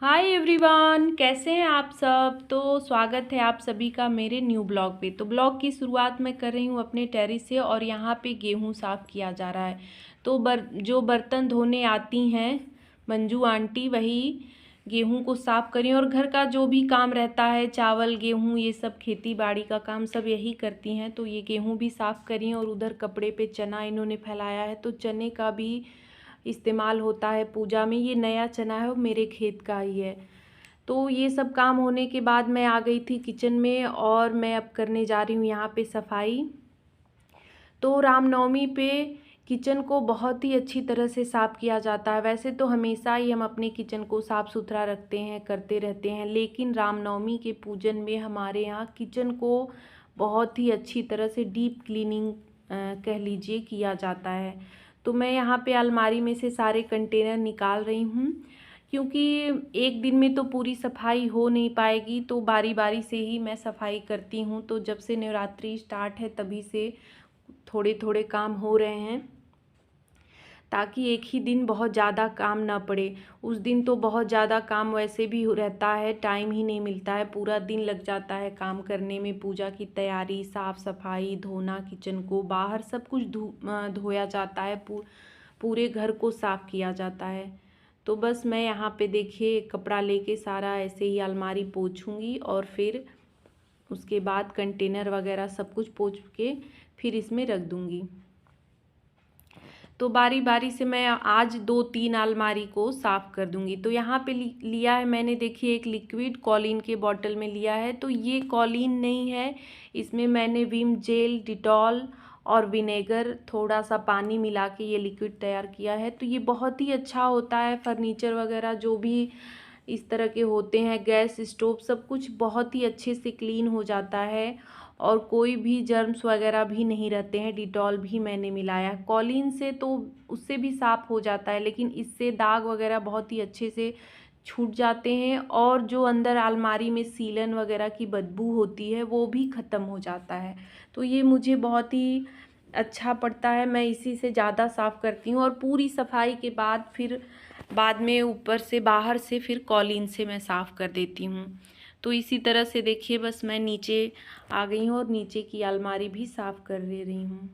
Hi everyone, कैसे हैं आप सब। तो स्वागत है आप सभी का मेरे न्यू ब्लॉग पे। तो ब्लॉग की शुरुआत मैं कर रही हूँ अपने टेरेस से और यहाँ पे गेहूँ साफ़ किया जा रहा है। तो जो बर्तन धोने आती हैं मंजू आंटी, वही गेहूँ को साफ़ करी और घर का जो भी काम रहता है, चावल गेहूँ ये सब खेती बाड़ी का काम सब यही करती हैं। तो ये गेहूँ भी साफ़ करी और उधर कपड़े पे चना इन्होंने फैलाया है। तो चने का भी इस्तेमाल होता है पूजा में। ये नया चना है, वो मेरे खेत का ही है। तो ये सब काम होने के बाद मैं आ गई थी किचन में और मैं अब करने जा रही हूँ यहाँ पे सफाई। तो रामनवमी पे किचन को बहुत ही अच्छी तरह से साफ़ किया जाता है। वैसे तो हमेशा ही हम अपने किचन को साफ़ सुथरा रखते हैं, करते रहते हैं, लेकिन रामनवमी के पूजन में हमारे यहाँ किचन को बहुत ही अच्छी तरह से डीप क्लीनिंग कह लीजिए किया जाता है। तो मैं यहाँ पे अलमारी में से सारे कंटेनर निकाल रही हूँ, क्योंकि एक दिन में तो पूरी सफाई हो नहीं पाएगी। तो बारी बारी से ही मैं सफाई करती हूँ। तो जब से नवरात्रि स्टार्ट है तभी से थोड़े थोड़े काम हो रहे हैं, ताकि एक ही दिन बहुत ज़्यादा काम ना पड़े। उस दिन तो बहुत ज़्यादा काम वैसे भी रहता है, टाइम ही नहीं मिलता है, पूरा दिन लग जाता है काम करने में। पूजा की तैयारी, साफ़ सफाई, धोना, किचन को बाहर सब कुछ धोया जाता है, पूरे घर को साफ़ किया जाता है। तो बस मैं यहाँ पे देखिए कपड़ा लेके सारा ऐसे ही अलमारी पोंछूंगी और फिर उसके बाद कंटेनर वगैरह सब कुछ पोंछ के फिर इसमें रख दूँगी। तो बारी बारी से मैं आज 2-3 अलमारी को साफ़ कर दूंगी। तो यहाँ पे लिया है मैंने, देखिए एक लिक्विड कॉलिन के बॉटल में लिया है। तो ये कॉलिन नहीं है, इसमें मैंने विम जेल, डिटॉल और विनेगर, थोड़ा सा पानी मिला के ये लिक्विड तैयार किया है। तो ये बहुत ही अच्छा होता है, फर्नीचर वगैरह जो भी इस तरह के होते हैं, गैस स्टोव, सब कुछ बहुत ही अच्छे से क्लीन हो जाता है और कोई भी जर्म्स वगैरह भी नहीं रहते हैं। डिटॉल भी मैंने मिलाया है। कॉलिन से तो उससे भी साफ़ हो जाता है, लेकिन इससे दाग वगैरह बहुत ही अच्छे से छूट जाते हैं और जो अंदर अलमारी में सीलन वगैरह की बदबू होती है वो भी ख़त्म हो जाता है। तो ये मुझे बहुत ही अच्छा पड़ता है, मैं इसी से ज़्यादा साफ़ करती हूँ। और पूरी सफाई के बाद फिर बाद में ऊपर से बाहर से फिर कॉलिन से मैं साफ़ कर देती हूँ। तो इसी तरह से देखिए बस मैं नीचे आ गई हूँ और नीचे की अलमारी भी साफ़ कर ले रही हूँ।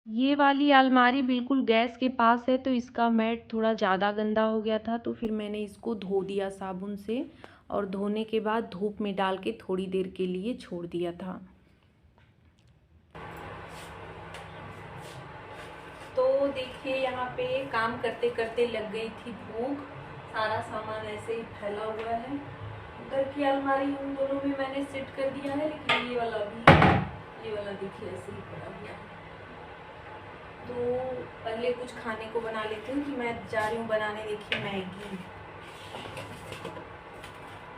ये वाली अलमारी बिल्कुल गैस के पास है, तो इसका मैट थोड़ा ज़्यादा गंदा हो गया था। तो फिर मैंने इसको धो दिया साबुन से और धोने के बाद धूप में डाल के थोड़ी देर के लिए छोड़ दिया था। देखिए यहाँ पे काम करते करते लग गई थी भूख। सारा सामान ऐसे ही फैला हुआ है। उधर की अलमारी उन दोनों में मैंने सेट कर दिया है, लेकिन ये वाला देखिए ऐसे ही पड़ा हुआ है। तो पहले कुछ खाने को बना लेती हूँ कि मैं जा रही हूँ बनाने, देखिए मैगी।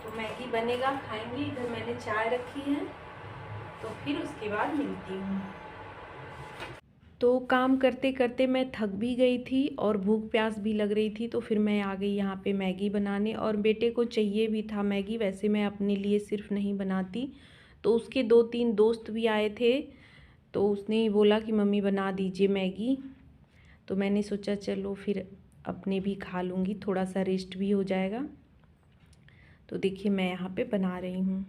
तो मैगी बनेगा, खाएंगे। इधर मैंने चाय रखी है, तो फिर उसके बाद मिलती हूँ। तो काम करते करते मैं थक भी गई थी और भूख प्यास भी लग रही थी, तो फिर मैं आ गई यहाँ पे मैगी बनाने। और बेटे को चाहिए भी था मैगी, वैसे मैं अपने लिए सिर्फ नहीं बनाती, तो उसके 2-3 दोस्त भी आए थे, तो उसने बोला कि मम्मी बना दीजिए मैगी। तो मैंने सोचा चलो फिर अपने भी खा लूँगी, थोड़ा सा रेस्ट भी हो जाएगा। तो देखिए मैं यहाँ पे बना रही हूँ।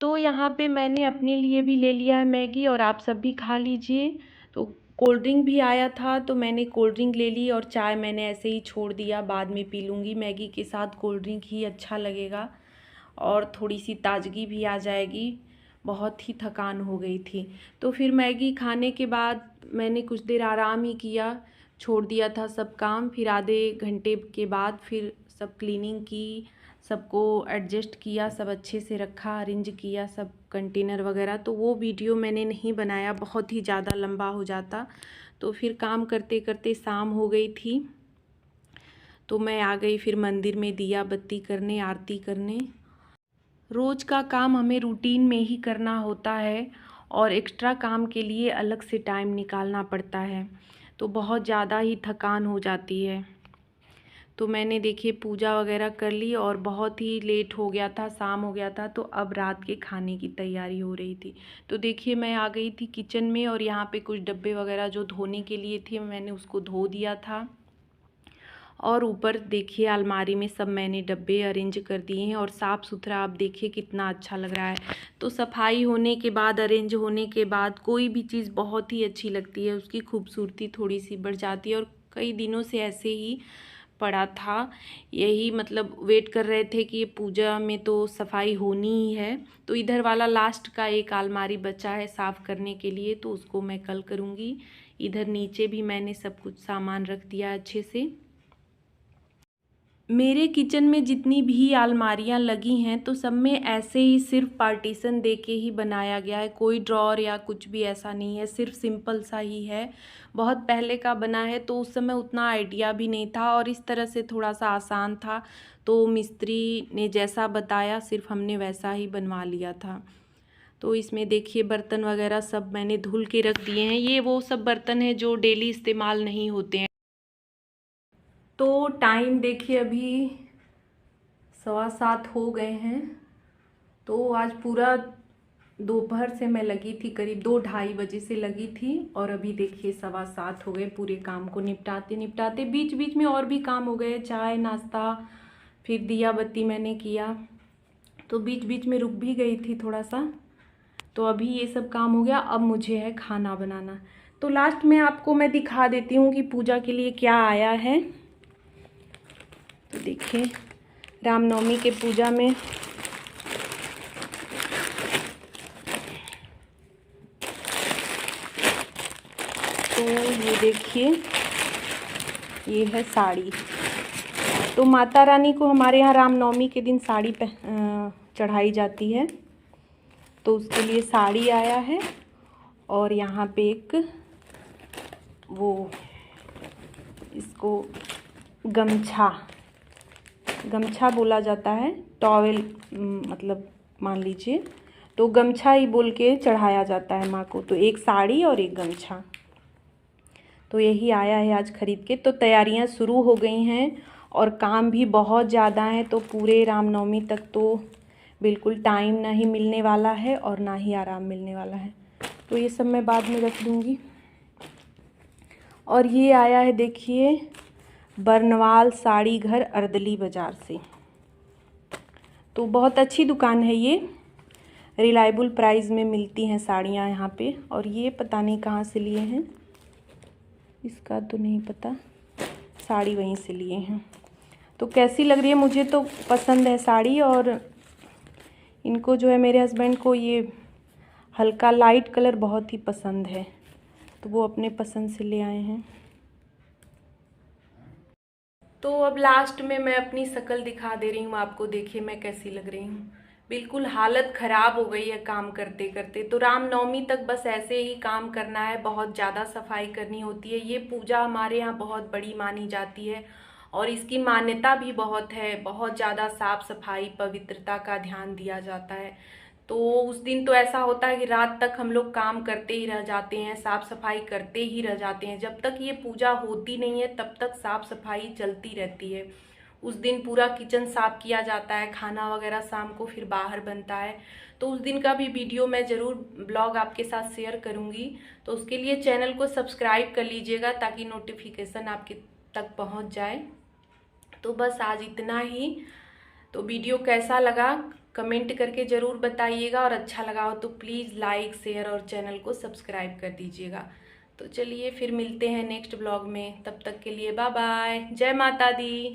तो यहाँ पे मैंने अपने लिए भी ले लिया है मैगी, और आप सब भी खा लीजिए। तो कोल्ड ड्रिंक भी आया था, तो मैंने कोल्ड ड्रिंक ले ली, और चाय मैंने ऐसे ही छोड़ दिया, बाद में पी लूँगी। मैगी के साथ कोल्ड ड्रिंक ही अच्छा लगेगा और थोड़ी सी ताजगी भी आ जाएगी। बहुत ही थकान हो गई थी। तो फिर मैगी खाने के बाद मैंने कुछ देर आराम ही किया, छोड़ दिया था सब काम। फिर आधे घंटे के बाद फिर सब क्लीनिंग की, सबको एडजस्ट किया, सब अच्छे से रखा, अरेंज किया सब कंटेनर वगैरह। तो वो वीडियो मैंने नहीं बनाया, बहुत ही ज़्यादा लंबा हो जाता। तो फिर काम करते करते शाम हो गई थी, तो मैं आ गई फिर मंदिर में दिया बत्ती करने, आरती करने। रोज़ का काम हमें रूटीन में ही करना होता है, और एक्स्ट्रा काम के लिए अलग से टाइम निकालना पड़ता है, तो बहुत ज़्यादा ही थकान हो जाती है। तो मैंने देखिए पूजा वगैरह कर ली, और बहुत ही लेट हो गया था, शाम हो गया था, तो अब रात के खाने की तैयारी हो रही थी। तो देखिए मैं आ गई थी किचन में, और यहाँ पे कुछ डब्बे वगैरह जो धोने के लिए थे मैंने उसको धो दिया था। और ऊपर देखिए अलमारी में सब मैंने डब्बे अरेंज कर दिए हैं, और साफ़ सुथरा आप देखिए कितना अच्छा लग रहा है। तो सफाई होने के बाद, अरेंज होने के बाद कोई भी चीज़ बहुत ही अच्छी लगती है, उसकी खूबसूरती थोड़ी सी बढ़ जाती है। और कई दिनों से ऐसे ही पड़ा था, यही मतलब वेट कर रहे थे कि ये पूजा में तो सफाई होनी ही है। तो इधर वाला लास्ट का एक अलमारी बचा है साफ़ करने के लिए, तो उसको मैं कल करूँगी। इधर नीचे भी मैंने सब कुछ सामान रख दिया अच्छे से। मेरे किचन में जितनी भी अलमारियां लगी हैं, तो सब में ऐसे ही सिर्फ पार्टीशन दे के ही बनाया गया है, कोई ड्रॉर या कुछ भी ऐसा नहीं है, सिर्फ सिंपल सा ही है। बहुत पहले का बना है, तो उस समय उतना आइडिया भी नहीं था, और इस तरह से थोड़ा सा आसान था, तो मिस्त्री ने जैसा बताया सिर्फ हमने वैसा ही बनवा लिया था। तो इसमें देखिए बर्तन वगैरह सब मैंने धुल के रख दिए हैं। ये वो सब बर्तन हैं जो डेली इस्तेमाल नहीं होते हैं। तो टाइम देखिए अभी 7:15 हो गए हैं। तो आज पूरा दोपहर से मैं लगी थी, करीब 2-2:30 बजे से लगी थी और अभी देखिए 7:15 हो गए। पूरे काम को निपटाते निपटाते बीच बीच में और भी काम हो गए, चाय नाश्ता, फिर दिया बत्ती मैंने किया, तो बीच बीच में रुक भी गई थी थोड़ा सा। तो अभी ये सब काम हो गया, अब मुझे है खाना बनाना। तो लास्ट में आपको मैं दिखा देती हूँ कि पूजा के लिए क्या आया है। तो देखिए रामनवमी के पूजा में तो ये देखिए ये है साड़ी। तो माता रानी को हमारे यहाँ रामनवमी के दिन साड़ी चढ़ाई जाती है, तो उसके लिए साड़ी आया है। और यहाँ पे एक वो इसको गमछा बोला जाता है, टॉवेल मतलब मान लीजिए, तो गमछा ही बोल के चढ़ाया जाता है माँ को। तो एक साड़ी और एक गमछा, तो यही आया है आज खरीद के। तो तैयारियां शुरू हो गई हैं और काम भी बहुत ज़्यादा है, तो पूरे रामनवमी तक तो बिल्कुल टाइम नहीं मिलने वाला है और ना ही आराम मिलने वाला है। तो ये सब मैं बाद में रख दूँगी। और ये आया है देखिए बरनवाल साड़ी घर अर्दली बाज़ार से। तो बहुत अच्छी दुकान है ये, रिलायबल प्राइस में मिलती हैं साड़ियाँ यहाँ पे। और ये पता नहीं कहाँ से लिए हैं, इसका तो नहीं पता, साड़ी वहीं से लिए हैं। तो कैसी लग रही है, मुझे तो पसंद है साड़ी। और इनको जो है मेरे हस्बैंड को ये हल्का लाइट कलर बहुत ही पसंद है, तो वो अपने पसंद से ले आए हैं। तो अब लास्ट में मैं अपनी शक्ल दिखा दे रही हूँ आपको, देखिए मैं कैसी लग रही हूँ। बिल्कुल हालत ख़राब हो गई है काम करते करते। तो रामनवमी तक बस ऐसे ही काम करना है, बहुत ज़्यादा सफाई करनी होती है। ये पूजा हमारे यहाँ बहुत बड़ी मानी जाती है और इसकी मान्यता भी बहुत है, बहुत ज़्यादा साफ सफाई पवित्रता का ध्यान दिया जाता है। तो उस दिन तो ऐसा होता है कि रात तक हम लोग काम करते ही रह जाते हैं, साफ़ सफाई करते ही रह जाते हैं। जब तक ये पूजा होती नहीं है तब तक साफ़ सफाई चलती रहती है। उस दिन पूरा किचन साफ़ किया जाता है, खाना वगैरह शाम को फिर बाहर बनता है। तो उस दिन का भी वीडियो मैं ज़रूर ब्लॉग आपके साथ शेयर करूँगी। तो उसके लिए चैनल को सब्सक्राइब कर लीजिएगा ताकि नोटिफिकेशन आपके तक पहुँच जाए। तो बस आज इतना ही। तो वीडियो कैसा लगा कमेंट करके ज़रूर बताइएगा, और अच्छा लगा हो तो प्लीज़ लाइक शेयर और चैनल को सब्सक्राइब कर दीजिएगा। तो चलिए फिर मिलते हैं नेक्स्ट ब्लॉग में, तब तक के लिए बाय बाय, जय माता दी।